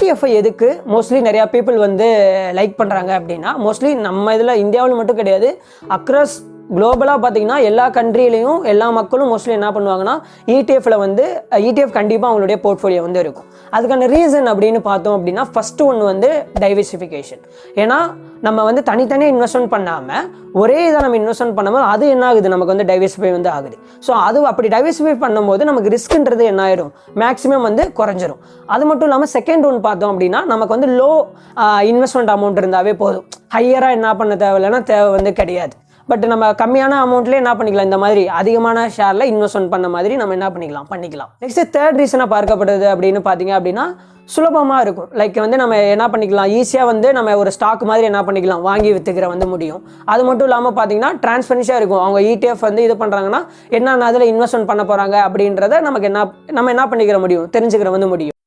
இடிஎஃப்ஐ எதுக்கு மோஸ்ட்லி நிறையா பீப்புள் வந்து லைக் பண்ணுறாங்க அப்படின்னா, மோஸ்ட்லி நம்ம இதில் இந்தியாவில் மட்டும் கிடையாது, அக்ராஸ் குளோபலாக பார்த்தீங்கன்னா எல்லா கண்ட்ரிலையும் எல்லா மக்களும் மோஸ்ட்லி என்ன பண்ணுவாங்கன்னா இடிஎஃப்ல வந்து இடிஎஃப் கண்டிப்பாக அவங்களுடைய போர்ட்ஃபோலியோ வந்து இருக்கும். அதுக்கான ரீசன் அப்படின்னு பார்த்தோம் அப்படின்னா, ஃபர்ஸ்ட் ஒன்று வந்து டைவர்சிஃபிகேஷன். ஏன்னா நம்ம வந்து தனித்தனியாக இன்வெஸ்ட்மெண்ட் பண்ணாமல் ஒரே இதை நம்ம இன்வெஸ்ட்மெண்ட் பண்ணும்போது அது என்ன ஆகுது, நமக்கு வந்து டைவர்சிஃபை வந்து ஆகுது. ஸோ அது அப்படி டைவர்சிஃபை பண்ணும்போது நமக்கு ரிஸ்க்ன்றது என்ன ஆயிடும், மேக்ஸிமம் வந்து குறைஞ்சிரும். அது மட்டும் இல்லாமல் செகண்ட் ஒன்று பார்த்தோம் அப்படின்னா, நமக்கு வந்து லோ இன்வெஸ்ட்மெண்ட் அமௌண்ட் இருந்தாவே போதும், ஹையராக என்ன பண்ண தேவையில்லைன்னா தேவை வந்து கிடையாது. பட் நம்ம கம்மியான அமௌண்ட்லேயே என்ன பண்ணிக்கலாம், இந்த மாதிரி அதிகமான ஷேரில் இன்வெஸ்ட்மெண்ட் பண்ண மாதிரி நம்ம என்ன பண்ணிக்கலாம். நெக்ஸ்ட் தேர்ட் ரீசனாக பார்க்கப்படுது அப்படின்னு பார்த்தீங்க அப்படின்னா, சுலபமாக இருக்கும். லைக் வந்து நம்ம என்ன பண்ணிக்கலாம், ஈஸியாக வந்து நம்ம ஒரு ஸ்டாக் மாதிரி என்ன பண்ணிக்கலாம், வாங்கி விற்றுக்கிற வந்து முடியும். அது மட்டும் இல்லாமல் பார்த்தீங்கன்னா டிரான்ஸ்பரன்ஷியாக இருக்கும். அவங்க இடிஎஃப் வந்து இது பண்ணுறாங்கன்னா என்னென்ன அதில் இன்வெஸ்ட்மெண்ட் பண்ண போகிறாங்க அப்படின்றத நம்ம என்ன பண்ணிக்கிற முடியும், தெரிஞ்சுக்கிற வந்து முடியும்.